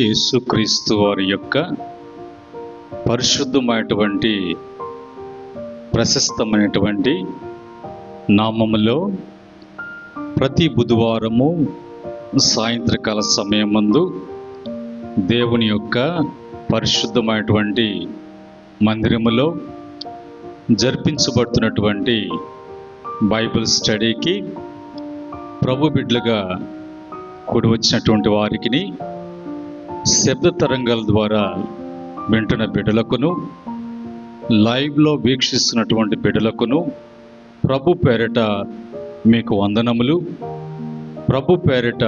యేసుక్రీస్తు వారి యొక్క పరిశుద్ధమైనటువంటి ప్రశస్తమైనటువంటి నామములో ప్రతి బుధవారము సాయంత్రకాల సమయమందు దేవుని యొక్క పరిశుద్ధమైనటువంటి మందిరములో జరిపించబడుతున్నటువంటి బైబిల్ స్టడీకి ప్రభు బిడ్డలుగా కూడి వచ్చినటువంటి వారికి శబ్ద తరంగాల ద్వారా వింటున్న బిడ్డలకును లైవ్లో వీక్షిస్తున్నటువంటి బిడ్డలకును ప్రభు పేరిట మీకు వందనములు, ప్రభు పేరిట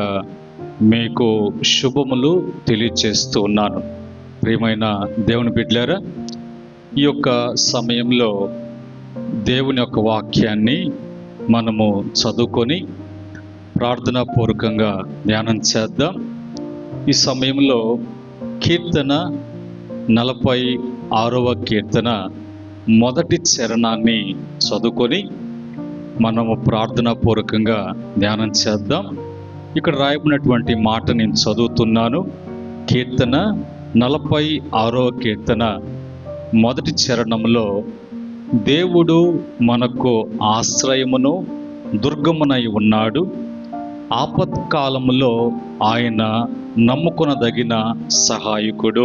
మీకు శుభములు తెలియచేస్తూ ఉన్నాను. ప్రియమైన దేవుని బిడ్డలారా, ఈ యొక్క సమయంలో దేవుని యొక్క వాక్యాన్ని మనము చదువుకొని ప్రార్థనాపూర్వకంగా ధ్యానం చేద్దాం. ఈ సమయంలో కీర్తన 46వ కీర్తన మొదటి చరణాన్ని చదువుకొని మనము ప్రార్థనాపూర్వకంగా ధ్యానం చేద్దాం. ఇక్కడ రాయబడినటువంటి మాట నేను చదువుతున్నాను. కీర్తన 46వ కీర్తన మొదటి చరణంలో, దేవుడు మనకు ఆశ్రయమును దుర్గమునై ఉన్నాడు, ఆపత్కాలములో ఆయన నమ్ముకొనదగిన సహాయకుడు.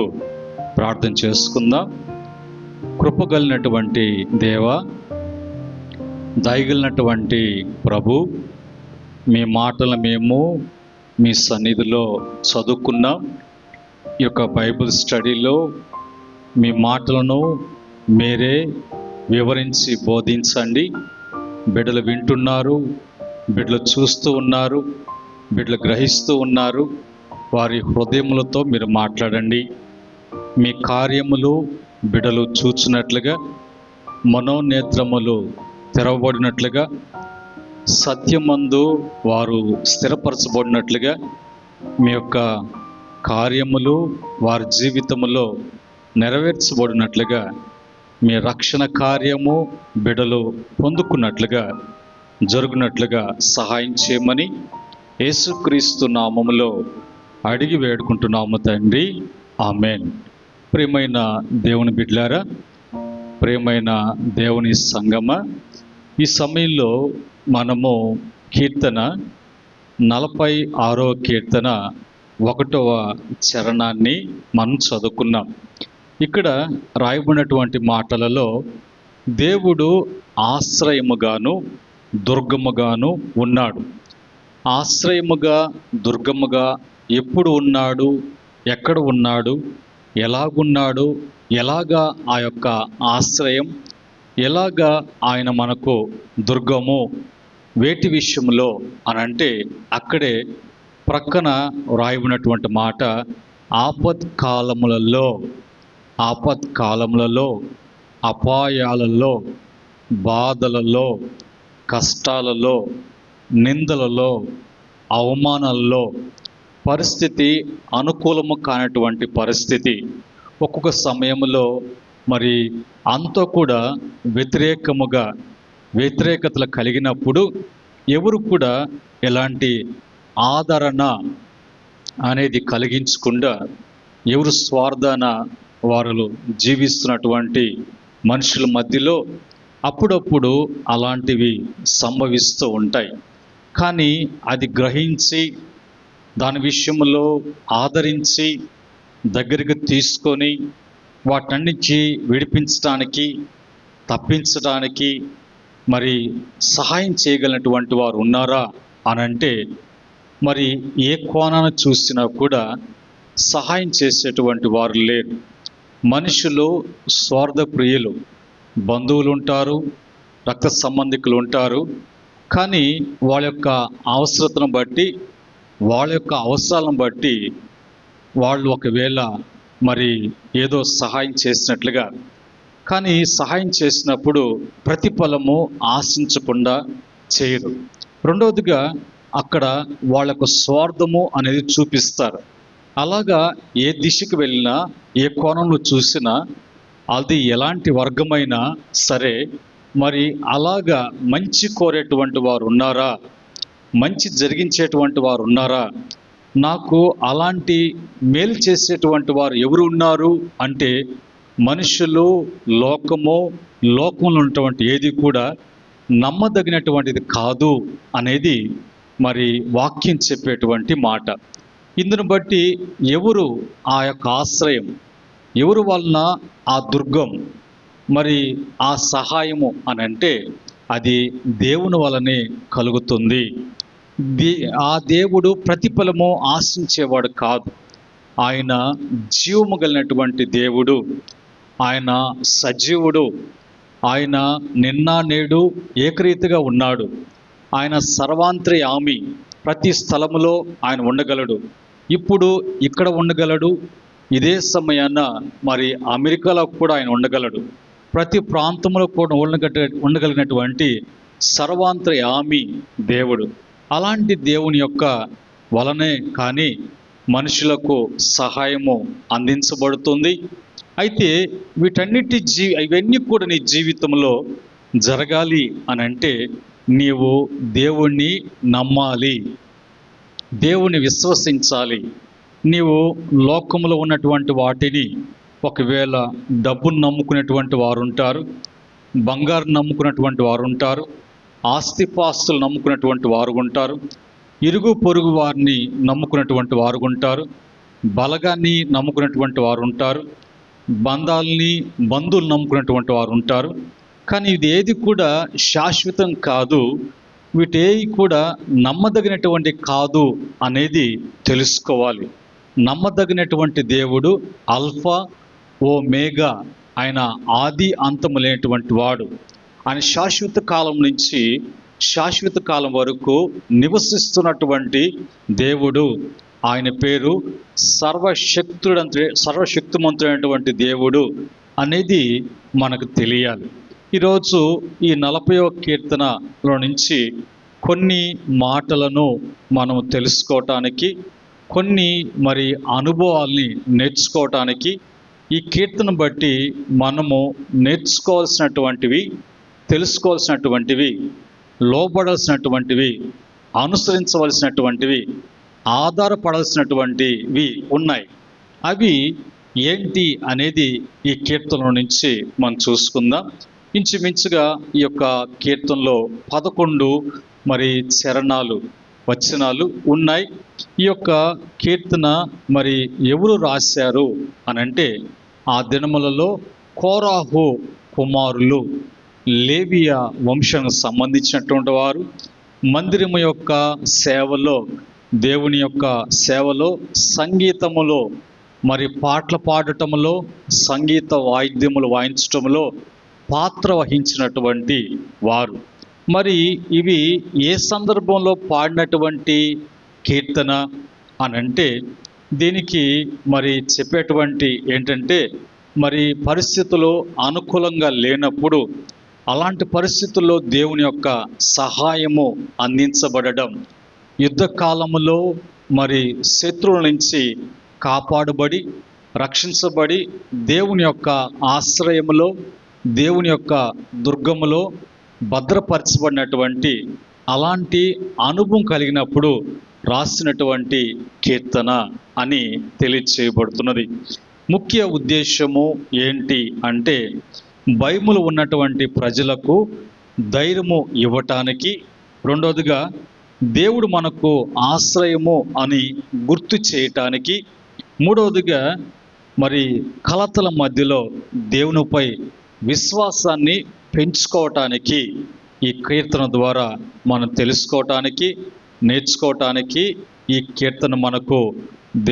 ప్రార్థన చేసుకుందాం. కృపగలిగినటువంటి దేవ, దయగలిగినటువంటి ప్రభు, మీ మాటలు మేము మీ సన్నిధిలో చదువుకున్నాం. ఈ యొక్క బైబిల్ స్టడీలో మీ మాటలను మీరే వివరించి బోధించండి. బిడ్డలు వింటున్నారు, బిడ్డలు చూస్తూ ఉన్నారు, బిడ్డలు గ్రహిస్తూ ఉన్నారు. వారి హృదయములతో మీరు మాట్లాడండి. మీ కార్యములు బిడ్డలు చూచినట్లుగా, మనోనేత్రములు తెరవబడినట్లుగా, సత్యమందు వారు స్థిరపరచబడినట్లుగా, మీ యొక్క కార్యములు వారి జీవితములో నెరవేర్చబడినట్లుగా, మీ రక్షణ కార్యము బిడ్డలు పొందుకున్నట్లుగా జరుగునట్లుగా సహాయం చేయమని యేసుక్రీస్తు నామములో అడిగి వేడుకుంటున్నాము తండ్రి, ఆమేన్. ప్రియమైన దేవుని బిడ్డలారా, ప్రియమైన దేవుని సంగమ, ఈ సమయంలో మనము కీర్తన 46వ కీర్తన 1వ చరణాన్ని మనం చదువుకున్నాం. ఇక్కడ రాయబడినటువంటి మాటలలో దేవుడు ఆశ్రయముగాను దుర్గముగాను ఉన్నాడు. ఆశ్రయముగా దుర్గముగా ఎప్పుడు ఉన్నాడు, ఎక్కడ ఉన్నాడు, ఎలాగున్నాడు, ఎలాగా ఆ యొక్క ఆశ్రయం, ఎలాగా ఆయన మనకు దుర్గము, వేటి విషయంలో అనంటే అక్కడే ప్రక్కన రాయబడినటువంటి మాట, ఆపత్కాలములలో, అపాయాలలో, బాధలలో, కష్టాలలో, నిందలలో, అవమానాలలో, పరిస్థితి అనుకూలము కానటువంటి పరిస్థితి, ఒక్కొక్క సమయంలో మరి అంతా కూడా వ్యతిరేకతలు కలిగినప్పుడు ఎవరు కూడా ఎలాంటి ఆదరణ అనేది కలిగించకుండా, ఎవరు స్వార్థాన వారు జీవిస్తున్నటువంటి మనుషుల మధ్యలో అప్పుడప్పుడు అలాంటివి సంభవిస్తూ ఉంటాయి. కానీ అది గ్రహించి దాని విషయంలో ఆదరించి దగ్గరికి తీసుకొని వాటన్నించి విడిపించడానికి, తప్పించడానికి మరి సహాయం చేయగలిగినటువంటి వారు ఉన్నారా అనంటే, మరి ఏ కోణాన చూసినా కూడా సహాయం చేసేటువంటి వారు లేరు. మనుషులు స్వార్థ ప్రియులు, బంధువులు ఉంటారు, రక్త సంబంధికులు ఉంటారు. కానీ వాళ్ళ యొక్క అవసరతను బట్టి, వాళ్ళ యొక్క అవసరాలను బట్టి వాళ్ళు ఒకవేళ మరి ఏదో సహాయం చేసినట్లుగా, కానీ సహాయం చేసినప్పుడు ప్రతిఫలము ఆశించకుండా చేయరు. రెండవదిగా అక్కడ వాళ్ళకు స్వార్థము అనేది చూపిస్తారు. అలాగా ఏ దిశకు వెళ్ళినా, ఏ కోణంలో చూసినా, అది ఎలాంటి వర్గమైనా సరే, మరి అలాగా మంచి కోరేటువంటి వారు ఉన్నారా, మంచి జరిగించేటువంటి వారు ఉన్నారా నాకు అలాంటి మేలు చేసేటువంటి వారు ఎవరు ఉన్నారు అంటే మనుషులు, లోకము, లోకంలో ఉన్నటువంటి ఏది కూడా నమ్మదగినటువంటిది కాదు అనేది మరి వాక్యం చెప్పేటువంటి మాట. ఇందును బట్టి ఎవరు ఆ యొక్క ఆశ్రయం, ఎవరు వలన ఆ దుర్గం, మరి ఆ సహాయము అని అంటే అది దేవుని వలనే కలుగుతుంది. ఆ దేవుడు ప్రతిఫలము ఆశించేవాడు కాదు. ఆయన జీవము కలిగినటువంటి దేవుడు, ఆయన సజీవుడు, ఆయన నిన్న నేడు ఏకరీతిగా ఉన్నాడు. ఆయన సర్వాంతర్యామి, ప్రతి స్థలములో ఆయన ఉండగలడు. ఇప్పుడు ఇక్కడ ఉండగలడు, ఇదే సమయాన మరి అమెరికాలో కూడా ఆయన ఉండగలడు. ప్రతి ప్రాంతంలో కూడా ఉండగలిగినటువంటి సర్వాంతర్యామి దేవుడు. అలాంటి దేవుని యొక్క వలనే కానీ మనుషులకు సహాయము అందించబడుతుంది. అయితే ఇవన్నీ కూడా నీ జీవితంలో జరగాలి అని అంటే నీవు దేవుణ్ణి నమ్మాలి, దేవుని విశ్వసించాలి. నీవు లోకంలో ఉన్నటువంటి వాటిని, ఒకవేళ డబ్బును నమ్ముకునేటువంటి వారు ఉంటారు, బంగారు నమ్ముకున్నటువంటి వారు ఉంటారు, ఆస్తిపాస్తులు నమ్ముకున్నటువంటి వారు ఉంటారు, ఇరుగు పొరుగు వారిని నమ్ముకున్నటువంటి వారు ఉంటారు, బలగాన్ని నమ్ముకున్నటువంటి వారు ఉంటారు, బంధువులు నమ్ముకున్నటువంటి వారు ఉంటారు. కానీ ఇది ఏది కూడా శాశ్వతం కాదు, వీటేవి కూడా నమ్మదగినటువంటి కాదు అనేది తెలుసుకోవాలి. నమ్మదగినటువంటి దేవుడు ఆల్ఫా ఓమేగా, ఆయన ఆది అంతము లేనటువంటి వాడు. ఆయన శాశ్వత కాలం నుంచి శాశ్వత కాలం వరకు నివసిస్తున్నటువంటి దేవుడు. ఆయన పేరు సర్వశక్తిమంతుడైనటువంటి దేవుడు అనేది మనకు తెలియాలి. ఈరోజు ఈ 40వ కీర్తనలో నుంచి కొన్ని మాటలను మనం తెలుసుకోవటానికి, కొన్ని మరి అనుభవాల్ని నేర్చుకోవటానికి, ఈ కీర్తన బట్టి మనము నేర్చుకోవాల్సినటువంటివి, తెలుసుకోవాల్సినటువంటివి, లోబడాల్సినటువంటివి, అనుసరించవలసినటువంటివి, ఆధారపడాల్సినటువంటివి ఉన్నాయి. అవి ఏంటి అనేది ఈ కీర్తన నుంచి మనం చూసుకుందాం. ఇంచుమించుగా ఈ యొక్క కీర్తనలో 11 మరి చరణాలు, వచనాలు ఉన్నాయి. ఈ యొక్క కీర్తన మరి ఎవరు రాశారు అనంటే ఆ దినములలో కోరాహు కుమారులు, లేవియా వంశానికి సంబంధించినటువంటి వారు మందిరము యొక్క సేవలో, దేవుని యొక్క సేవలో, సంగీతములో, మరి పాటలు పాడటములో, సంగీత వాయిద్యములు వాయించటములో పాత్ర వహించినటువంటి వారు. మరి ఇవి ఏ సందర్భంలో పాడినటువంటి కీర్తన అని అంటే దీనికి మరి చెప్పేటువంటి ఏంటంటే, మరి పరిస్థితులు అనుకూలంగా లేనప్పుడు, అలాంటి పరిస్థితుల్లో దేవుని యొక్క సహాయము అందించబడడం, యుద్ధ కాలములో మరి శత్రువుల నుంచి కాపాడబడి, రక్షించబడి, దేవుని యొక్క ఆశ్రయములో, దేవుని యొక్క దుర్గములో భద్రపరచబడినటువంటి అలాంటి అనుభవం కలిగినప్పుడు రాసినటువంటి కీర్తన అని తెలియచేయబడుతున్నది. ముఖ్య ఉద్దేశము ఏంటి అంటే బైబిల్ ఉన్నటువంటి ప్రజలకు ధైర్యము ఇవ్వటానికి, రెండవదిగా దేవుడు మనకు ఆశ్రయము అని గుర్తు చేయటానికి, మూడవదిగా మరి కలతల మధ్యలో దేవునిపై విశ్వాసాన్ని పెంచుకోవటానికి ఈ కీర్తన ద్వారా మనం తెలుసుకోవటానికి, నేర్చుకోవటానికి ఈ కీర్తన మనకు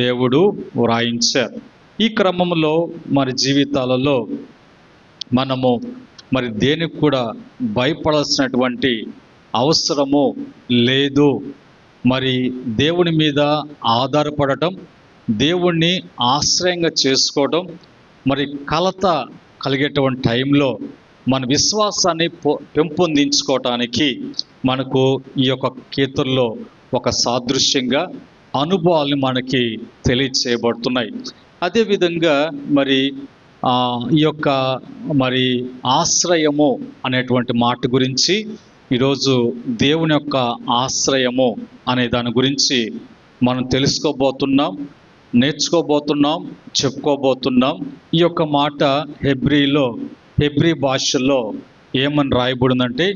దేవుడు వ్రాయించారు. ఈ క్రమంలో మరి జీవితాలలో మనము మరి దేనికి కూడా భయపడాల్సినటువంటి అవసరము లేదు. మరి దేవుని మీద ఆధారపడటం, దేవుణ్ణి ఆశ్రయంగా చేసుకోవడం, మరి కలత కలిగేటువంటి టైంలో మన విశ్వాసాన్ని పెంపొందించుకోవటానికి మనకు ఈ యొక్క కీర్తనలో ఒక సాదృశ్యంగా అనుభవాలు మనకి తెలియచేయబడుతున్నాయి. అదేవిధంగా మరి ఈ యొక్క మరి ఆశ్రయము అనేటువంటి మాట గురించి, ఈరోజు దేవుని యొక్క ఆశ్రయము అనే దాని గురించి మనం తెలుసుకోబోతున్నాం, నేర్చుకోబోతున్నాం, చెప్పుకోబోతున్నాం. ఈ యొక్క మాట హెబ్రీ భాషలో ఏమని రాయబడిందంటే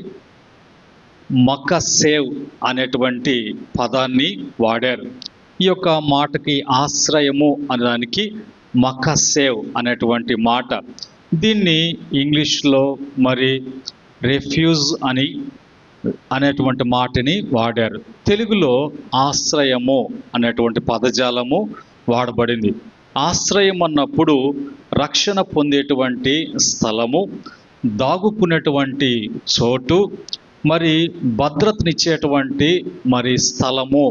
మకసేవ్ అనేటువంటి పదాన్ని వాడారు. ఈ యొక్క మాటకి ఆశ్రయము అనడానికి మకసేవ్ అనేటువంటి మాట. దీన్ని ఇంగ్లీష్లో మరి రెఫ్యూజ్ అనేటువంటి మాటని వాడారు. తెలుగులో ఆశ్రయము అనేటువంటి పదజాలము వాడబడింది. ఆశ్రయం అన్నప్పుడు రక్షణ పొందేటువంటి స్థలము, దాగుకునేటువంటి చోటు, మరి భద్రతనిచ్చేటువంటి మరి స్థలము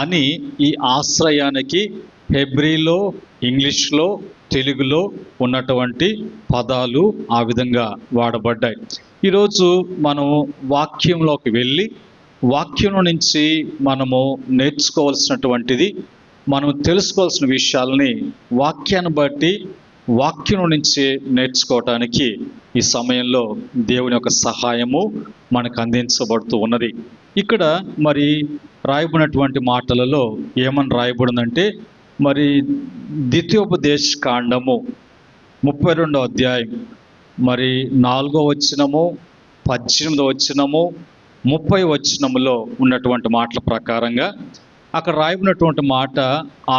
అని ఈ ఆశ్రయానికి హెబ్రీలో, ఇంగ్లీష్లో, తెలుగులో ఉన్నటువంటి పదాలు ఆ విధంగా వాడబడ్డాయి. ఈరోజు మనం వాక్యంలోకి వెళ్ళి వాక్యం నుంచి మనము నేర్చుకోవాల్సినటువంటిది, మనం తెలుసుకోవాల్సిన విషయాలని వాక్యాన్ని బట్టి వాక్యం నుంచి నేర్చుకోవటానికి ఈ సమయంలో దేవుని యొక్క సహాయము మనకు అందించబడుతూ ఉన్నది. ఇక్కడ మరి రాయబడినటువంటి మాటలలో ఏమని రాయబడిందంటే మరి ద్వితీయోపదేశ కాండము 32వ అధ్యాయం మరి 4వ వచనము, 18వ వచనము, 30వ వచనములో ఉన్నటువంటి మాటల ప్రకారంగా అక్కడ రాయబడినటువంటి మాట,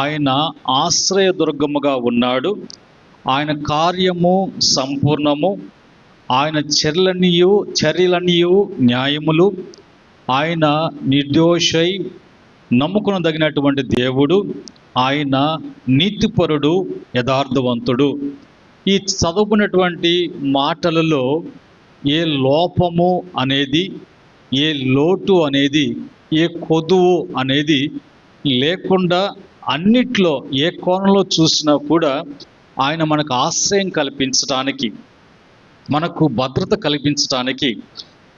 ఆయన ఆశ్రయదుర్గముగా ఉన్నాడు, ఆయన కార్యము సంపూర్ణము, ఆయన చర్యలనియు న్యాయములు, ఆయన నిర్దోషై నమ్ముకునదగినటువంటి దేవుడు, ఆయన నీతిపరుడు, యథార్థవంతుడు. ఈ చదువుకున్నటువంటి మాటలలో ఏ లోపము అనేది, ఏ లోటు అనేది, ఏ కొదువు అనేది లేకుండా అన్నిట్లో ఏ కోణంలో చూసినా కూడా ఆయన మనకు ఆశ్రయం కల్పించడానికి, మనకు భద్రత కల్పించడానికి,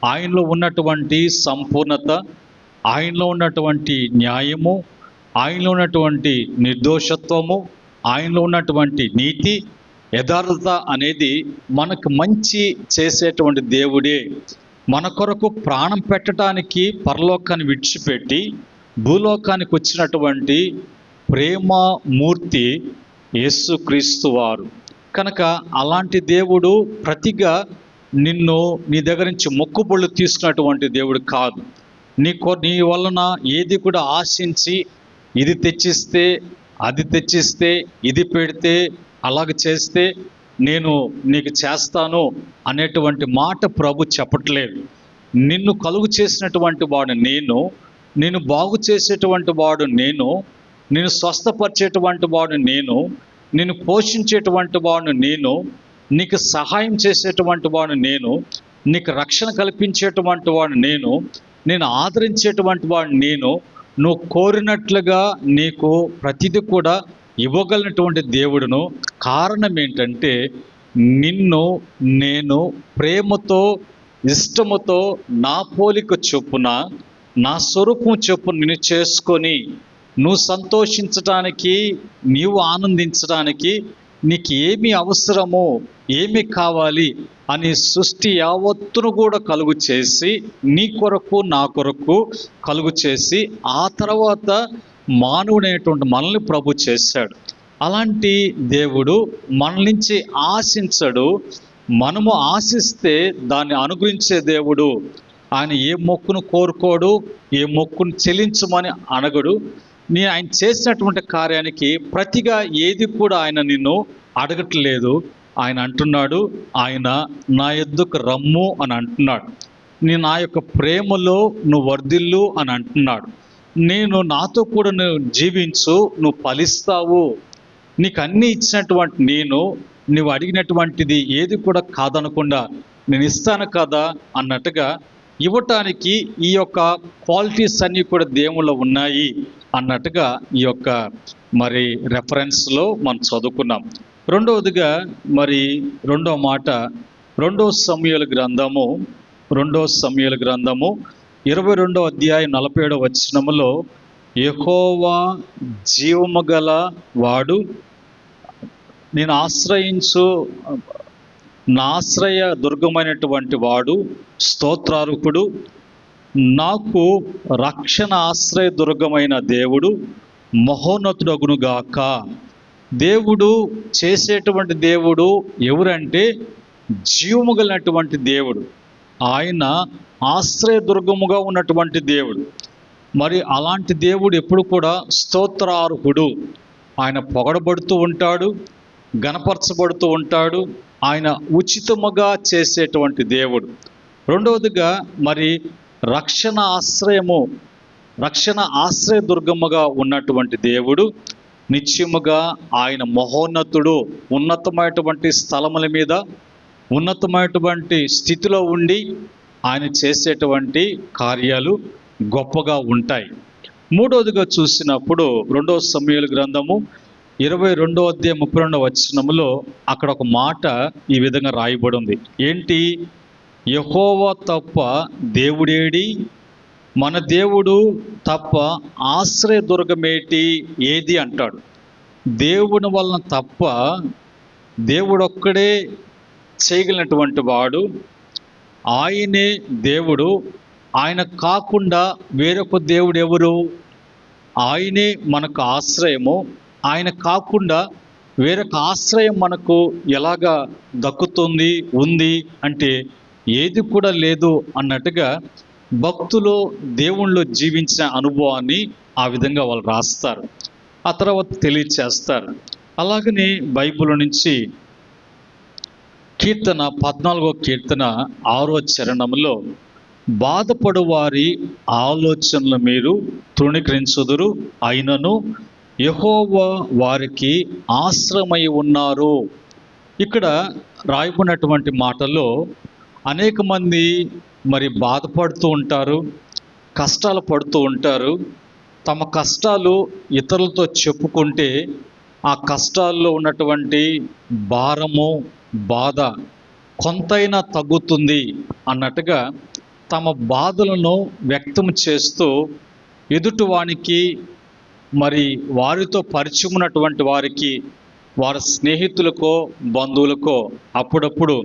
ఆయనలో ఉన్నటువంటి సంపూర్ణత, ఆయనలో ఉన్నటువంటి న్యాయము, ఆయనలో ఉన్నటువంటి నిర్దోషత్వము, ఆయనలో ఉన్నటువంటి నీతి, యథార్థత అనేది మనకు మంచి చేసేటువంటి దేవుడే. మన కొరకు ప్రాణం పెట్టడానికి పరలోకాన్ని విడిచిపెట్టి భూలోకానికి వచ్చినటువంటి ప్రేమమూర్తి యేసుక్రీస్తు వారు. కనుక అలాంటి దేవుడు ప్రతిగా నీ దగ్గర నుంచి మొక్కుబళ్ళు తీసుకున్నటువంటి దేవుడు కాదు. నీ వలన ఏది కూడా ఆశించి ఇది తెచ్చిస్తే, అది తెచ్చిస్తే, ఇది పెడితే, అలాగ చేస్తే నేను నీకు చేస్తాను అనేటువంటి మాట ప్రభు చెప్పట్లేదు. నిన్ను కలుగు చేసినటువంటి వాడు నేను, నిన్ను బాగు చేసేటువంటి వాడు నేను, నిన్ను స్వస్థపరిచేటువంటి వాడు నేను, నిన్ను పోషించేటువంటి వాడు నేను, నీకు సహాయం చేసేటువంటి వాడు నేను, నీకు రక్షణ కల్పించేటువంటి వాడు నేను ఆదరించేటువంటి వాడు నేను, నువ్వు కోరినట్లుగా నీకు ప్రతిదీ కూడా ఇవ్వగలిగినటువంటి దేవుడును. కారణం ఏంటంటే నిన్ను నేను ప్రేమతో, ఇష్టముతో, నా పోలిక చొప్పున, నా స్వరూపం చొప్పున నిన్ను చేసుకొని నువ్వు సంతోషించడానికి, నీవు ఆనందించడానికి, నీకు ఏమి అవసరమో, ఏమి కావాలి అని సృష్టి యావత్తును కూడా కలుగు చేసి, నీ కొరకు నా కొరకు కలుగు చేసి, ఆ తర్వాత మానవుడైనటువంటి మనల్ని ప్రభు చేశాడు. అలాంటి దేవుడు మన నుంచి ఆశించడు, మనము ఆశిస్తే దాన్ని అనుగ్రహించే దేవుడు. ఆయన ఏ మొక్కును కోరుకోడు, ఏ మొక్కును చెల్లించమని అడగడు. ఆయన చేసినటువంటి కార్యానికి ప్రతిగా ఏది కూడా ఆయన నిన్ను అడగట్లేదు. ఆయన అంటున్నాడు, ఆయన నా యొద్దకు రమ్ము అని అంటున్నాడు. నా యొక్క ప్రేమలో నువ్వు వర్ధిల్లు అని అంటున్నాడు. నాతో కూడా నువ్వు జీవించు, నువ్వు ఫలిస్తావు, నీకు అన్నీ ఇచ్చినటువంటి నువ్వు అడిగినటువంటిది ఏది కూడా కాదనకుండా నేను ఇస్తాను కదా అన్నట్టుగా ఇవ్వటానికి ఈ యొక్క క్వాలిటీస్ అన్నీ కూడా దేవుళ్ళో ఉన్నాయి అన్నట్టుగా ఈ యొక్క మరి రెఫరెన్స్లో మనం చదువుకున్నాం. రెండవదిగా మరి రెండవ మాట 2 సమూయేలు గ్రంథము 22వ అధ్యాయం 47వ వచనములో, యెహోవా జీవము గల వాడు, నేను నా ఆశ్రయ దుర్గమైనటువంటి వాడు, స్తోత్రార్హుడు, నాకు రక్షణ ఆశ్రయ దుర్గమైన దేవుడు, మహోన్నతుడగునుగాక. దేవుడు చేసేటువంటి దేవుడు ఎవరంటే జీవము కలిగినటువంటి దేవుడు. ఆయన ఆశ్రయదుర్గముగా ఉన్నటువంటి దేవుడు. మరి అలాంటి దేవుడు ఎప్పుడు కూడా స్తోత్రార్హుడు. ఆయన పొగడబడుతూ ఉంటాడు, గణపరచబడుతూ ఉంటాడు. ఆయన ఉచితముగా చేసేటువంటి దేవుడు. రెండవదిగా మరి రక్షణ ఆశ్రయదుర్గముగా ఉన్నటువంటి దేవుడు. నిత్యముగా ఆయన మహోన్నతుడు. ఉన్నతమైనటువంటి స్థలముల మీద ఉన్నతమైనటువంటి స్థితిలో ఉండి ఆయన చేసేటువంటి కార్యాలు గొప్పగా ఉంటాయి. మూడవదిగా చూసినప్పుడు 2 సమూయేలు గ్రంథము 22వ అధ్యాయం 32వ వచనములో అక్కడ ఒక మాట ఈ విధంగా రాయబడి ఉంది. ఏంటి? యెహోవా తప్ప దేవుడేడి, మన దేవుడు తప్ప ఆశ్రయదుర్గమేటి ఏది అంటాడు. దేవుని వలన తప్ప దేవుడొక్కడే చేయగలిగినటువంటి వాడు. ఆయనే దేవుడు. ఆయన కాకుండా వేరొక దేవుడు ఎవరు? ఆయనే మనకు ఆశ్రయము. ఆయన కాకుండా వేరొక ఆశ్రయం మనకు ఎలాగా దక్కుతుంది ఉంది అంటే ఏది కూడా లేదు అన్నట్టుగా భక్తులు దేవుళ్ళు జీవించిన అనుభవాన్ని ఆ విధంగా వాళ్ళు రాస్తారు, ఆ తర్వాత తెలియచేస్తారు. అలాగనే బైబిల్ నుంచి కీర్తన 14వ కీర్తన 6వ చరణంలో బాధపడు వారి ఆలోచనలు మీరు తృణీకరించుదురు, అయినను యెహోవా వారికి ఆశ్రమై ఉన్నారు. ఇక్కడ రాయబడినటువంటి మాటల్లో అనేక మంది మరి బాధపడుతూ ఉంటారు, కష్టాలు పడుతూ ఉంటారు. తమ కష్టాలు ఇతరులతో చెప్పుకుంటే ఆ కష్టాల్లో ఉన్నటువంటి భారము బాధ కొంతైనా తగ్గుతుంది అన్నట్టుగా తమ బాధలను వ్యక్తం చేస్తూ ఎదుటివానికి మరి వారితో పరిచయం ఉన్నటువంటి వారికి, వారి స్నేహితులకో బంధువులకో అప్పుడప్పుడు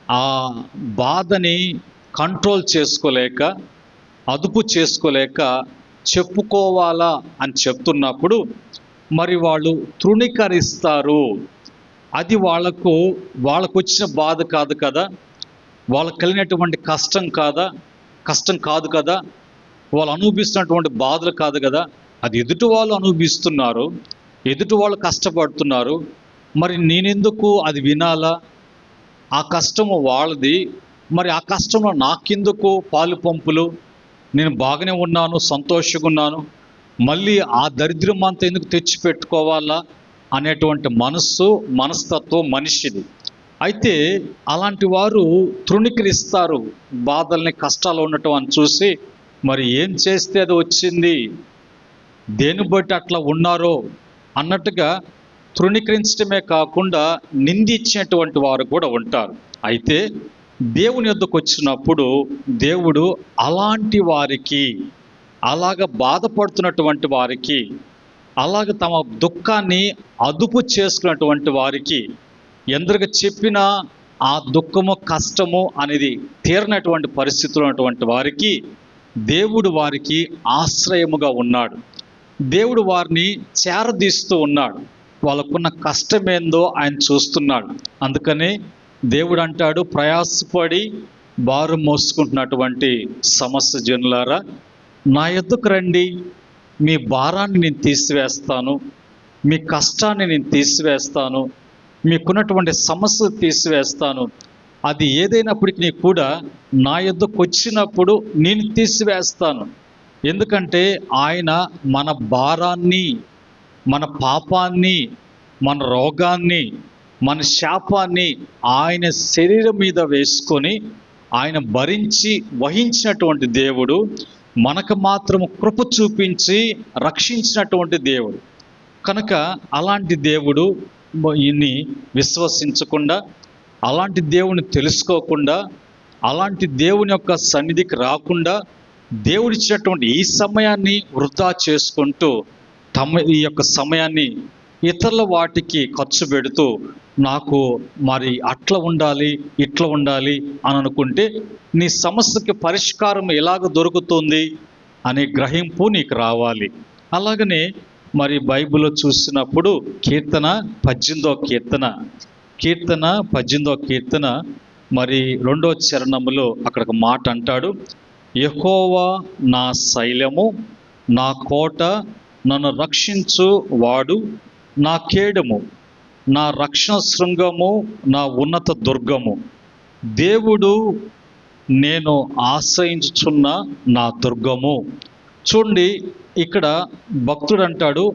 ఆ బాధని కంట్రోల్ చేసుకోలేక, అదుపు చేసుకోలేక చెప్పుకోవాలా అని చెప్తున్నప్పుడు మరి వాళ్ళు తృణీకరిస్తారు. అది వాళ్ళకు వచ్చిన బాధ కాదు కదా, వాళ్ళకు కలిగినటువంటి కష్టం కాదు కదా, వాళ్ళు అనుభవిస్తున్నటువంటి బాధలు కాదు కదా, అది ఎదుటి వాళ్ళు అనుభవిస్తున్నారు, ఎదుటి వాళ్ళు కష్టపడుతున్నారు. మరి నేనెందుకు అది వినాలా? ఆ కష్టము వాళ్ళది, మరి ఆ కష్టంలో నాకెందుకు పాలు పంపులు? నేను బాగానే ఉన్నాను, సంతోషంగా ఉన్నాను, మళ్ళీ ఆ దరిద్రం అంతా ఎందుకు తెచ్చి పెట్టుకోవాలా అనేటువంటి మనస్తత్వం మనిషిది. అయితే అలాంటి వారు తృణీకరిస్తారు. బాధల్ని, కష్టాలు ఉండటం అని చూసి మరి ఏం చేస్తే అది వచ్చింది, దేని బట్టి అట్లా ఉన్నారో అన్నట్టుగా తృణీకరించడమే కాకుండా నిందించేటువంటి వారు కూడా ఉంటారు. అయితే దేవుని యొద్దకు వచ్చినప్పుడు దేవుడు అలాంటి వారికి, అలాగ బాధపడుతున్నటువంటి వారికి, అలాగ తమ దుఃఖాన్ని అదుపు చేసుకున్నటువంటి వారికి, ఎందరికి చెప్పినా ఆ దుఃఖము కష్టము అనేది తీరనటువంటి పరిస్థితులు ఉన్నటువంటి వారికి దేవుడు వారికి ఆశ్రయముగా ఉన్నాడు. దేవుడు వారిని చేరదీస్తూ ఉన్నాడు. వాళ్ళకున్న కష్టమేందో ఆయన చూస్తున్నాడు. అందుకనే దేవుడు అంటాడు, ప్రయాసపడి భారం మోసుకుంటున్నటువంటి సమస్త జనులారా నా యొద్దకు రండి, మీ భారాన్ని నేను తీసివేస్తాను, మీ కష్టాన్ని నేను తీసివేస్తాను, మీకున్నటువంటి సమస్యలు తీసివేస్తాను. అది ఏదైనప్పటికీ కూడా నా యొద్దకు వచ్చినప్పుడు నేను తీసివేస్తాను. ఎందుకంటే ఆయన మన భారాన్ని, మన పాపాన్ని, మన రోగాన్ని, మన శాపాన్ని ఆయన శరీరం మీద వేసుకొని ఆయన భరించి వహించినటువంటి దేవుడు, మనకు మాత్రం కృప చూపించి రక్షించినటువంటి దేవుడు. కనుక అలాంటి దేవుడు ఇన్ని విశ్వసించకుండా, అలాంటి దేవుని తెలుసుకోకుండా, అలాంటి దేవుని యొక్క సన్నిధికి రాకుండా దేవుడిచ్చినటువంటి ఈ సమయాన్ని వృధా చేసుకుంటూ ఈ యొక్క సమయాన్ని ఇతరుల వాటికి ఖర్చు పెడుతూ నాకు మరి అట్లా ఉండాలి, ఇట్లా ఉండాలి అని అనుకుంటే నీ సమస్యకి పరిష్కారం ఎలాగ దొరుకుతుంది అనే గ్రహింపు నీకు రావాలి. అలాగనే మరి బైబిల్లో చూసినప్పుడు కీర్తన 18వ కీర్తన మరి 2వ చరణములో అక్కడ ఒక మాట అంటాడు, యెహోవా నా శైలము, నా కోట, నన్ను రక్షించు వాడు, నా కేడము, నా రక్షణ శృంగము, నా ఉన్నత దుర్గము, దేవుడు నేను ఆశ్రయించుచున్న నా దుర్గము. చూడండి, ఇక్కడ భక్తుడు అంటాడు,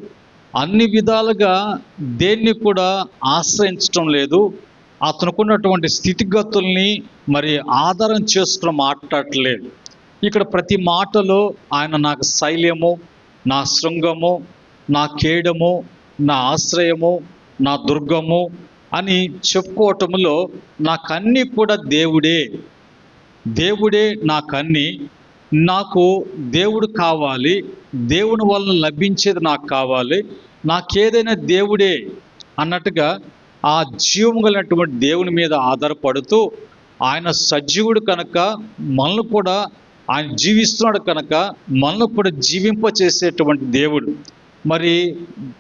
అన్ని విధాలుగా దేన్ని కూడా ఆశ్రయించటం లేదు, అతనుకున్నటువంటి స్థితిగతుల్ని మరి ఆధారం చేసుకుని మాట్లాడట్లేదు. ఇక్కడ ప్రతి మాటలో ఆయన నాకు శైల్యము, నా శృంగము, నా కేడము, నా ఆశ్రయము, నా దుర్గము అని చెప్పుకోవటంలో నాకన్నీ కూడా దేవుడే నాకన్నీ, నాకు దేవుడు కావాలి, దేవుని వలన లభించేది నాకు కావాలి, నాకేదైనా దేవుడే అన్నట్టుగా ఆ జీవము కలిగినటువంటి దేవుని మీద ఆధారపడుతూ, ఆయన సజీవుడు కనుక మనల్ని కూడా ఆయన జీవిస్తున్నాడు కనుక మనల్ని కూడా జీవింపచేసేటువంటి దేవుడు. మరి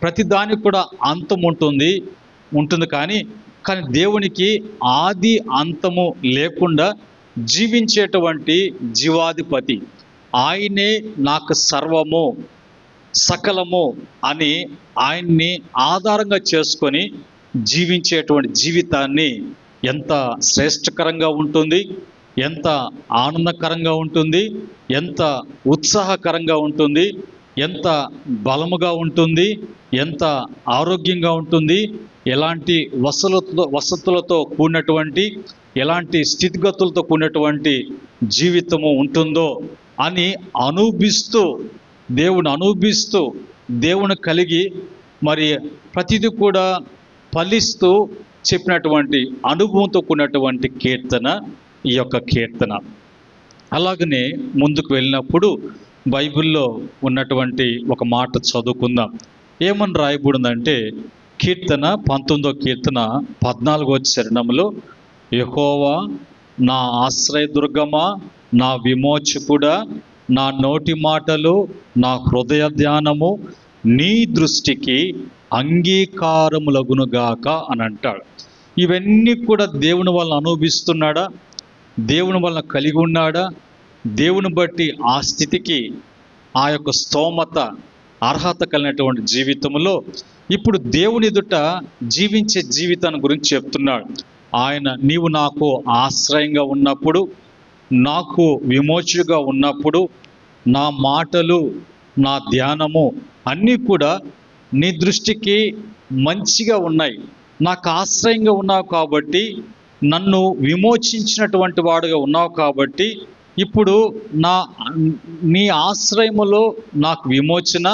ప్రతి దానికి కూడా అంతం ఉంటుంది కానీ దేవునికి ఆది అంతము లేకుండా జీవించేటువంటి జీవాధిపతి ఆయనే నాకు సర్వము సకలము అని ఆయన్ని ఆధారంగా చేసుకొని జీవించేటువంటి జీవితాన్ని ఎంత శ్రేష్టకరంగా ఉంటుంది, ఎంత ఆనందకరంగా ఉంటుంది, ఎంత ఉత్సాహకరంగా ఉంటుంది, ఎంత బలముగా ఉంటుంది, ఎంత ఆరోగ్యంగా ఉంటుంది, ఎలాంటి వసతులతో కూడినటువంటి, ఎలాంటి స్థితిగతులతో కూడినటువంటి జీవితము ఉంటుందో అని అనుభవిస్తూ దేవుని కలిగి మరి ప్రతిదీ కూడా ఫలిస్తూ చెప్పినటువంటి అనుభవంతో కూడినటువంటి కీర్తన ఈ యొక్క కీర్తన. అలాగనే ముందుకు వెళ్ళినప్పుడు బైబిల్లో ఉన్నటువంటి ఒక మాట చదువుకుందాం. ఏమని రాయబడిందంటే కీర్తన 19వ కీర్తన 14వ చరణంలో, యెహోవా నా ఆశ్రయదుర్గమా, నా విమోచకుడా, నా నోటి మాటలు, నా హృదయ ధ్యానము నీ దృష్టికి అంగీకారములగునుగాక అని అంటాడు. ఇవన్నీ కూడా దేవుని వలన అనుభవిస్తున్నాడా, దేవుని వలన కలిగి ఉన్నాడా, దేవుని బట్టి ఆ స్థితికి ఆ యొక్క స్తోమత అర్హత కలిగినటువంటి జీవితంలో ఇప్పుడు దేవుని ఎదుట జీవించే జీవితాన్ని గురించి చెప్తున్నాడు. ఆయన నీవు నాకు ఆశ్రయంగా ఉన్నప్పుడు, నాకు విమోచకుగా ఉన్నప్పుడు, నా మాటలు, నా ధ్యానము అన్నీ కూడా నీ దృష్టికి మంచిగా ఉన్నాయి, నాకు ఆశ్రయంగా ఉన్నావు కాబట్టి, నన్ను విమోచించినటువంటి వాడుగా ఉన్నావు కాబట్టి, ఇప్పుడు నీ ఆశ్రయములో నాకు విమోచన,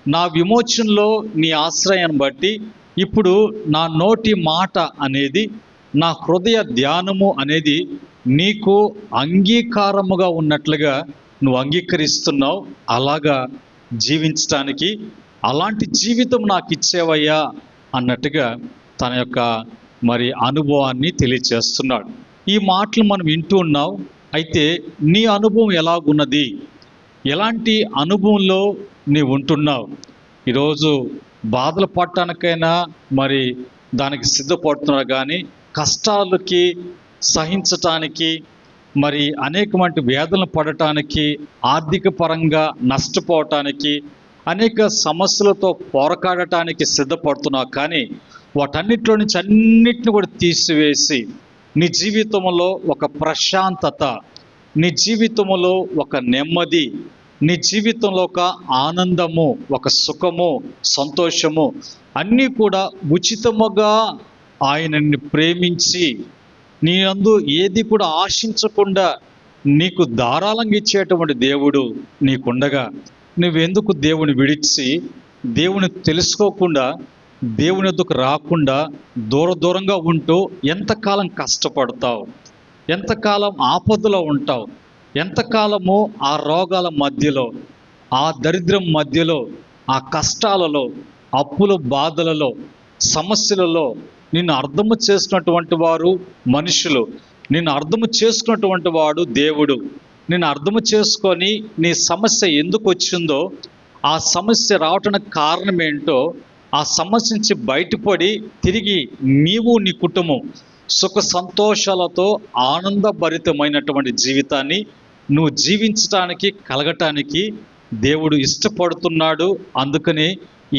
నా విమోచనలో నీ ఆశ్రయాన్ని బట్టి ఇప్పుడు నా నోటి మాట అనేది, నా హృదయ ధ్యానము అనేది నీకు అంగీకారముగా ఉన్నట్లుగా నువ్వు అంగీకరిస్తున్నావు. అలాగా జీవించటానికి అలాంటి జీవితం నాకు ఇచ్చేవయ్యా అన్నట్టుగా తన యొక్క మరి అనుభవాన్ని తెలియచేస్తున్నాడు. ఈ మాటలు మనం వింటూ ఉన్నావు. అయితే నీ అనుభవం ఎలాగున్నది, ఎలాంటి అనుభవంలో నీవు ఉంటున్నావు? ఈరోజు బాధలు పడటానికైనా మరి దానికి సిద్ధపడుతున్నారు, కానీ కష్టాలకి సహించటానికి, మరి అనేకమంటి వేదనలు పడటానికి, ఆర్థిక పరంగా నష్టపోవటానికి, అనేక సమస్యలతో పోరాడటానికి సిద్ధపడుతున్నావు. కానీ వాటన్నిటిలో నుంచి అన్నిటిని కూడా తీసివేసి నీ జీవితంలో ఒక ప్రశాంతత, నీ జీవితంలో ఒక నెమ్మది, నీ జీవితంలో ఒక ఆనందము, ఒక సుఖము, సంతోషము అన్నీ కూడా ఉచితముగా ఆయనని ప్రేమించి నీ యందు ఏది కూడా ఆశించకుండా నీకు ధారాళంగా ఇచ్చేటువంటి దేవుడు నీకుండగా నువ్వెందుకు దేవుని విడిచి, దేవుని తెలుసుకోకుండా, దేవుని వద్దకు రాకుండా దూరంగా ఉంటూ ఎంతకాలం కష్టపడతావు, ఎంతకాలం ఆపదలో ఉంటావు, ఎంతకాలము ఆ రోగాల మధ్యలో, ఆ దరిద్రం మధ్యలో, ఆ కష్టాలలో, అప్పుల బాధలలో, సమస్యలలో నిన్ను అర్థము చేసుకున్నటువంటి వారు మనుషులు, నిన్ను అర్థము చేసుకున్నటువంటి వాడు దేవుడు. నిన్ను అర్థము చేసుకొని నీ సమస్య ఎందుకు వచ్చిందో ఆ సమస్య రావటానికి కారణం ఏంటో, ఆ సమస్య నుంచి బయటపడి తిరిగి నీవు నీ కుటుంబం సుఖ సంతోషాలతో ఆనందభరితమైనటువంటి జీవితాన్ని నువ్వు జీవించటానికి కలగటానికి దేవుడు ఇష్టపడుతున్నాడు. అందుకని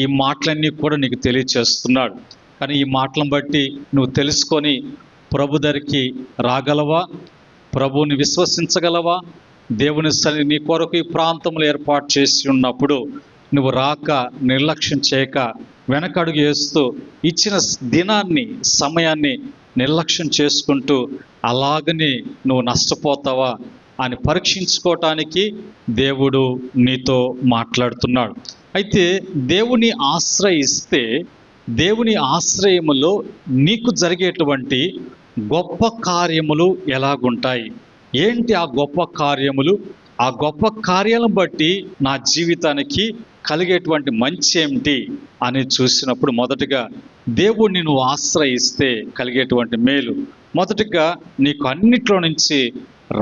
ఈ మాటలన్నీ కూడా నీకు తెలియచేస్తున్నాడు. కానీ ఈ మాటలను బట్టి నువ్వు తెలుసుకొని ప్రభు దగ్గరికి రాగలవా? ప్రభువుని విశ్వసించగలవా? దేవుని సన్ని నీ కొరకు ఈ ప్రాంతంలో ఏర్పాటు చేసి ఉన్నప్పుడు నువ్వు రాక, నిర్లక్ష్యం చేయక, వెనకడుగు వేస్తూ, ఇచ్చిన దినాన్ని, సమయాన్ని నిర్లక్ష్యం చేసుకుంటూ అలాగనే నువ్వు నష్టపోతావా అని పరీక్షించుకోవటానికి దేవుడు నీతో మాట్లాడుతున్నాడు. అయితే దేవుని ఆశ్రయిస్తే, దేవుని ఆశ్రయములో నీకు జరిగేటువంటి గొప్ప కార్యములు ఎలాగుంటాయి? ఏంటి ఆ గొప్ప కార్యములు? ఆ గొప్ప కార్యాలను బట్టి నా జీవితానికి కలిగేటువంటి మంచి ఏమిటి అని చూసినప్పుడు, మొదటిగా దేవుడిని నువ్వు ఆశ్రయిస్తే కలిగేటువంటి మేలు, మొదటిగా నీకు అన్నిట్లో నుంచి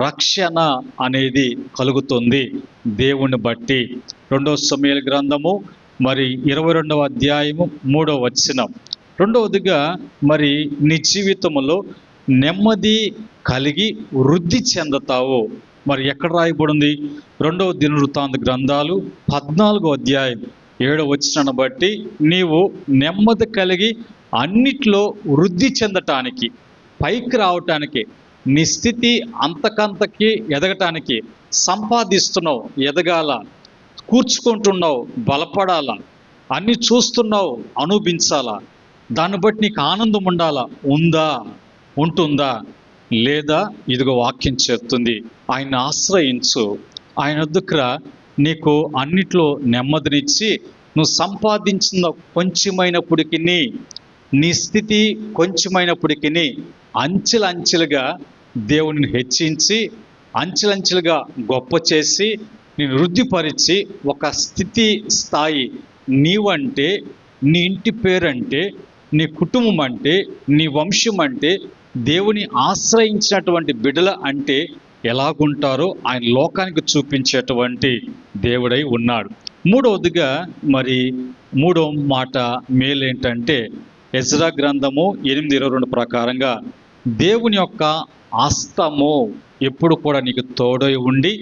రక్షణ అనేది కలుగుతుంది దేవుణ్ణి బట్టి. 2 సమూయేలు గ్రంథము 22వ అధ్యాయము 3వ వచనం. రెండవదిగా నీ జీవితంలో నెమ్మది కలిగి వృద్ధి చెందుతావు. ఎక్కడ రాయబడింది? 2వ దినవృత్తాంత గ్రంథాలు 14వ అధ్యాయం 7వ వచనాన్ని బట్టి నీవు నెమ్మది కలిగి అన్నిట్లో వృద్ధి చెందటానికి, పైకి రావటానికి, నీ స్థితి అంతకంతకి ఎదగటానికి సంపాదిస్తున్నావు, ఎదగాల, కూర్చుకుంటున్నావు, బలపడాలా, అన్ని చూస్తున్నావు, అనుభవించాలా, దాన్ని బట్టి నీకు ఆనందం ఉండాలా, ఉంటుందా? లేదా? ఇదిగో వాక్యం చెప్తుంది, ఆయన ఆశ్రయించు, ఆయన దగ్గర నీకు అన్నిట్లో నెమ్మదినిచ్చి, నువ్వు సంపాదించిన కొంచెమైనప్పటికీ, నీ స్థితి కొంచెమైనప్పటికీ అంచెలంచెలుగా దేవుడిని హెచ్చించి, అంచెలంచెలుగా గొప్ప చేసి, నేను వృద్ధిపరిచి ఒక స్థాయి నీవంటే, నీ ఇంటి పేరంటే, నీ కుటుంబం అంటే, నీ వంశం అంటే, దేవుని ఆశ్రయించినటువంటి బిడ్డల అంటే ఎలాగుంటారో ఆయన లోకానికి చూపించేటువంటి దేవుడై ఉన్నాడు. మూడవదిగా మూడవ మాట మేలేంటంటే, ఎజ్రా గ్రంథము 8:22 ప్రకారంగా దేవుని యొక్క హస్తము ఎప్పుడు కూడా నీకు తోడై ఉండి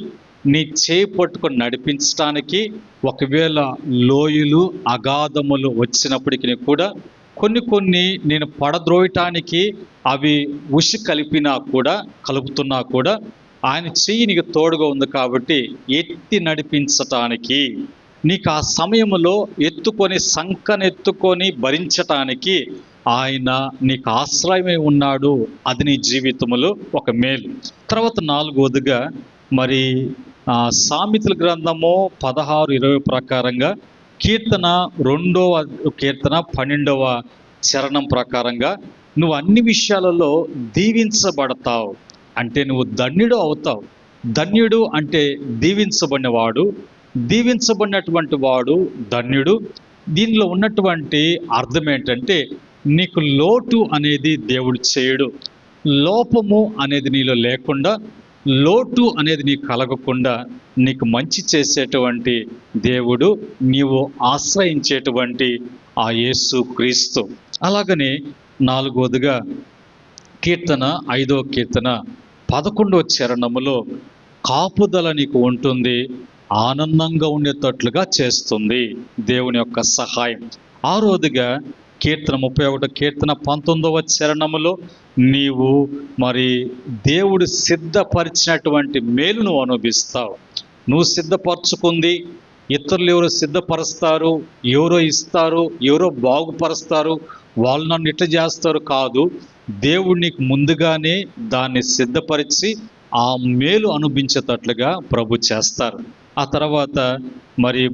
నీ చేయి పట్టుకొని నడిపించడానికి, ఒకవేళ లోయలు అగాధములు వచ్చినప్పటికీ కూడా కొన్ని నేను పడద్రోయటానికి అవి ఉసి కలుపుతున్నా కూడా ఆయన చెయ్యి నీకు తోడుగా ఉంది కాబట్టి ఎత్తి నడిపించటానికి, నీకు ఆ సమయంలో సంకనెత్తుకొని భరించటానికి ఆయన నీకు ఆశ్రయమై ఉన్నాడు. అది నీ జీవితంలో ఒక మేలు. తర్వాత నాలుగవదిగా సామెతల గ్రంథము 16:20 ప్రకారంగా, కీర్తన 2వ కీర్తన 12వ చరణం ప్రకారంగా నువ్వు అన్ని విషయాలలో దీవించబడతావు. అంటే నువ్వు ధన్యుడు అవుతావు. ధన్యుడు అంటే దీవించబడినవాడు, దీవించబడినటువంటి వాడు ధన్యుడు. దీనిలో ఉన్నటువంటి అర్థం ఏంటంటే, నీకు లోటు అనేది దేవుడు చేయడు. లోపము అనేది నీలో లేకుండా, లోటు అనేది నీకు కలగకుండా నీకు మంచి చేసేటువంటి దేవుడు, నీవు ఆశ్రయించేటువంటి ఆ యేసు క్రీస్తు. అలాగనే నాలుగవదిగా కీర్తన 5వ కీర్తన 11వ చరణములో కాపుదల నీకు ఉంటుంది, ఆనందంగా ఉండేటట్లుగా చేస్తుంది దేవుని యొక్క సహాయం. ఆరోదిగా కీర్తన 31 కీర్తన 19వ చరణములో నీవు దేవుడు సిద్ధపరిచినటువంటి మేలు నువ్వు అనుభవిస్తావు. నువ్వు సిద్ధపరచుకుంది ఇతరులు ఎవరో సిద్ధపరుస్తారు, ఎవరో ఇస్తారు, ఎవరో బాగుపరుస్తారు, వాళ్ళు నన్ను ఇట్లా చేస్తారు కాదు. దేవుడు నీకు ముందుగానే దాన్ని సిద్ధపరిచి ఆ మేలు అనుభవించేటట్లుగా ప్రభు చేస్తారు. ఆ తర్వాత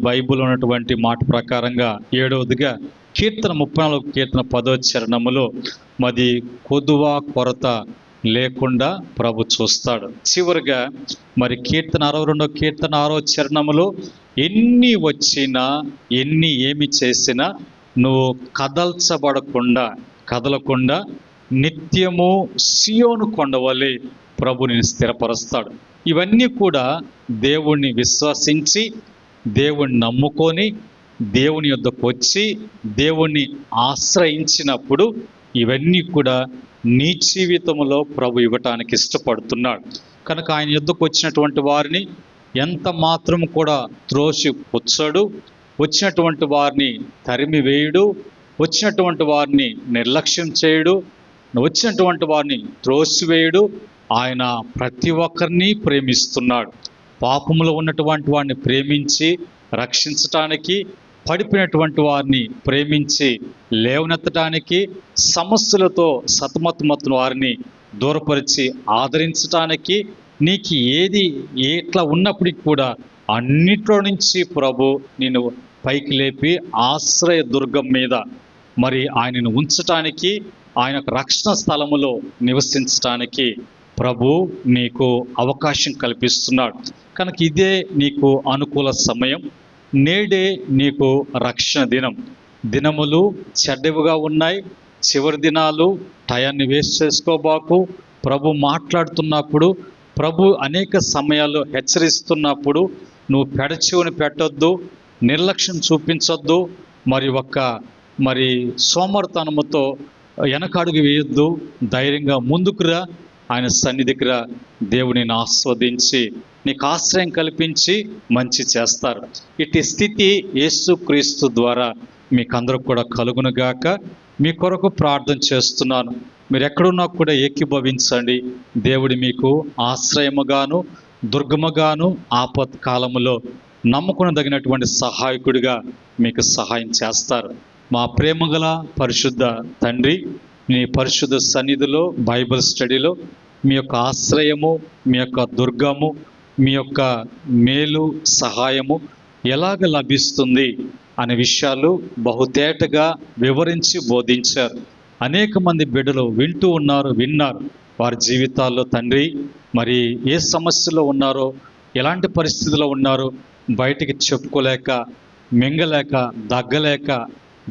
బైబిల్ ఉన్నటువంటి మాట ప్రకారంగా 7వదిగా కీర్తన 34 కీర్తన 10వ చరణములో కొదువ కొరత లేకుండా ప్రభు చూస్తాడు. చివరిగా కీర్తన 62వ కీర్తన 6వ చరణములో ఎన్ని వచ్చినా, ఏమి చేసినా నువ్వు కదలకుండా నిత్యము సియోను కొండవలె ప్రభు నిన్ను స్థిరపరుస్తాడు. ఇవన్నీ కూడా దేవుణ్ణి విశ్వసించి దేవుణ్ణి నమ్ముకొని దేవుని యొద్దకు వచ్చి దేవుణ్ణి ఆశ్రయించినప్పుడు ఇవన్నీ కూడా నీ జీవితంలో ప్రభు ఇవ్వటానికి ఇష్టపడుతున్నాడు. కనుక ఆయన యొద్దకు వచ్చినటువంటి వారిని ఎంత మాత్రం కూడా త్రోసి పుచ్చడు, వచ్చినటువంటి వారిని తరిమి వేయుడు, వచ్చినటువంటి వారిని నిర్లక్ష్యం చేయడు, వచ్చినటువంటి వారిని త్రోసివేయుడు. ఆయన ప్రతి ఒక్కరిని ప్రేమిస్తున్నాడు. పాపములో ఉన్నటువంటి వారిని ప్రేమించి రక్షించటానికి, పడిపోయినటువంటి వారిని ప్రేమించి లేవనెత్తడానికి, సమస్యలతో సతమతమవుతున్న వారిని దూరపరిచి ఆదరించటానికి, నీకు ఏది ఎట్లా ఉన్నప్పటికీ కూడా అన్నిట్లో నుంచి ప్రభు నిన్ను పైకి లేపి ఆశ్రయ దుర్గం మీద మరి ఆయనను ఉంచటానికి, ఆయన రక్షణ స్థలములో నివసించటానికి ప్రభు నీకు అవకాశం కల్పిస్తున్నాడు. కనుక ఇదే నీకు అనుకూల సమయం. నేడే నీకు రక్షణ దినం. దినములు చెడ్డవిగా ఉన్నాయి, చివరి దినాలు. టయాన్ని వేస్ట్ చేసుకోబాకు. ప్రభు మాట్లాడుతున్నప్పుడు, ప్రభు అనేక సమయాల్లో హెచ్చరిస్తున్నప్పుడు నువ్వు పెడచెవిని పెట్టొద్దు, నిర్లక్ష్యం చూపించొద్దు, మరి సోమర్తనముతో వెనకడుగు వేయొద్దు. ధైర్యంగా ముందుకురా, ఆయన సన్నిధికి రా. దేవునిని ఆస్వాదించి నీకు ఆశ్రయం కల్పించి మంచి చేస్తారు. ఇటు స్థితి యేసుక్రీస్తు ద్వారా మీకందరూ కూడా కలుగునుగాక. మీ కొరకు ప్రార్థన చేస్తున్నాను. మీరు ఎక్కడున్నా కూడా ఏకీభవించండి. దేవుడి మీకు ఆశ్రయముగాను దుర్గముగాను ఆపత్కాలములో నమ్ముకునదగినటువంటి సహాయకుడిగా మీకు సహాయం చేస్తారు. మా ప్రేమగల పరిశుద్ధ తండ్రి, మీ పరిశుద్ధ సన్నిధిలో బైబిల్ స్టడీలో మీ యొక్క ఆశ్రయము, మీ యొక్క దుర్గము, మీ యొక్క మేలు సహాయము ఎలాగ లభిస్తుంది అనే విషయాలు బహుతేటగా వివరించి బోధించారు. అనేక మంది బిడ్డలు విన్నారు. వారి జీవితాల్లో తండ్రి మరి ఏ సమస్యలో ఉన్నారో, ఎలాంటి పరిస్థితుల్లో ఉన్నారో బయటికి చెప్పుకోలేక, మింగలేక, దగ్గలేక,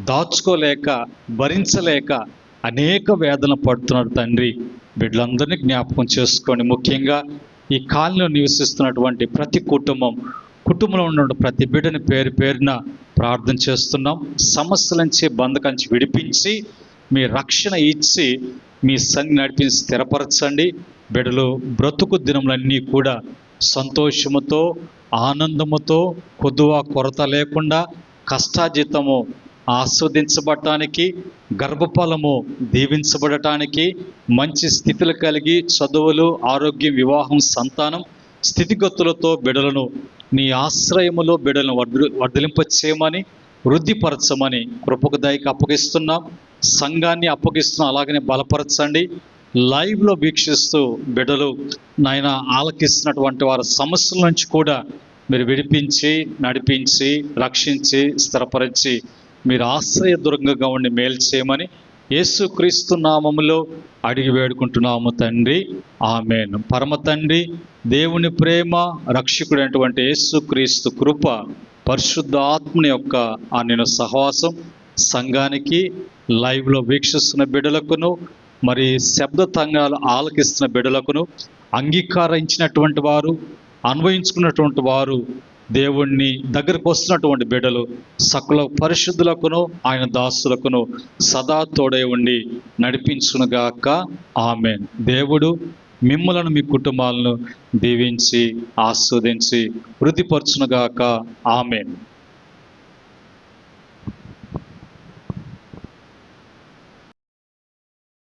దాచుకోలేక, భరించలేక అనేక వేదన పడుతున్నారు తండ్రి. బిడ్డలందరినీ జ్ఞాపకం చేసుకోండి. ముఖ్యంగా ఈ కాలనీలో నివసిస్తున్నటువంటి ప్రతి కుటుంబంలో ఉన్న ప్రతి బిడ్డని పేరున ప్రార్థన చేస్తున్నాం. సమస్యల నుంచి, బంధకంచి విడిపించి మీ రక్షణ ఇచ్చి మీ సన్ని నడిపించి స్థిరపరచండి. బిడ్డలు బ్రతుకు దినములన్నీ కూడా సంతోషముతో, ఆనందముతో, కొరత లేకుండా, కష్టాజితము ఆస్వాదించబడటానికి, గర్భఫలము దీవించబడటానికి, మంచి స్థితులు కలిగి చదువులు, ఆరోగ్యం, వివాహం, సంతానం స్థితిగతులతో బిడ్డలను నీ ఆశ్రయములో బిడ్డలను వర్ధలింపచేయమని, వృద్ధిపరచమని కృపకు దయకి అప్పగిస్తున్నాం. సంఘాన్ని అప్పగిస్తున్నాం. అలాగనే బలపరచండి. లైవ్లో వీక్షిస్తూ బిడ్డలు నాయన ఆలకిస్తున్నటువంటి వారి సమస్యల నుంచి కూడా మీరు విడిపించి, నడిపించి, రక్షించి, స్థిరపరిచి మీరు ఆశ్రయ దుర్గంగా ఉండి మేలు చేయమని యేసుక్రీస్తు నామములో అడిగి వేడుకుంటున్నాము తండ్రి. ఆమేన్. పరమ తండ్రి దేవుని ప్రేమ, రక్షకుడైనటువంటి యేసుక్రీస్తు కృప, పరిశుద్ధ ఆత్మని యొక్క నేను సహవాసం సంఘానికి, లైవ్లో వీక్షిస్తున్న బిడ్డలకును, మరి శబ్ద తంగాలు ఆలకిస్తున్న బిడ్డలకును, అంగీకరించినటువంటి వారు, అన్వయించుకున్నటువంటి వారు, దేవుణ్ణి దగ్గరకు వస్తున్నటువంటి బిడ్డలు, సకల పరిశుద్ధులకును ఆయన దాసులకును సదా తోడై ఉండి నడిపించునుగాక. ఆమేన్. దేవుడు మిమ్మలను, మీ కుటుంబాలను దీవించి ఆస్వాదించి వృద్ధిపరచునుగాక. ఆమేన్.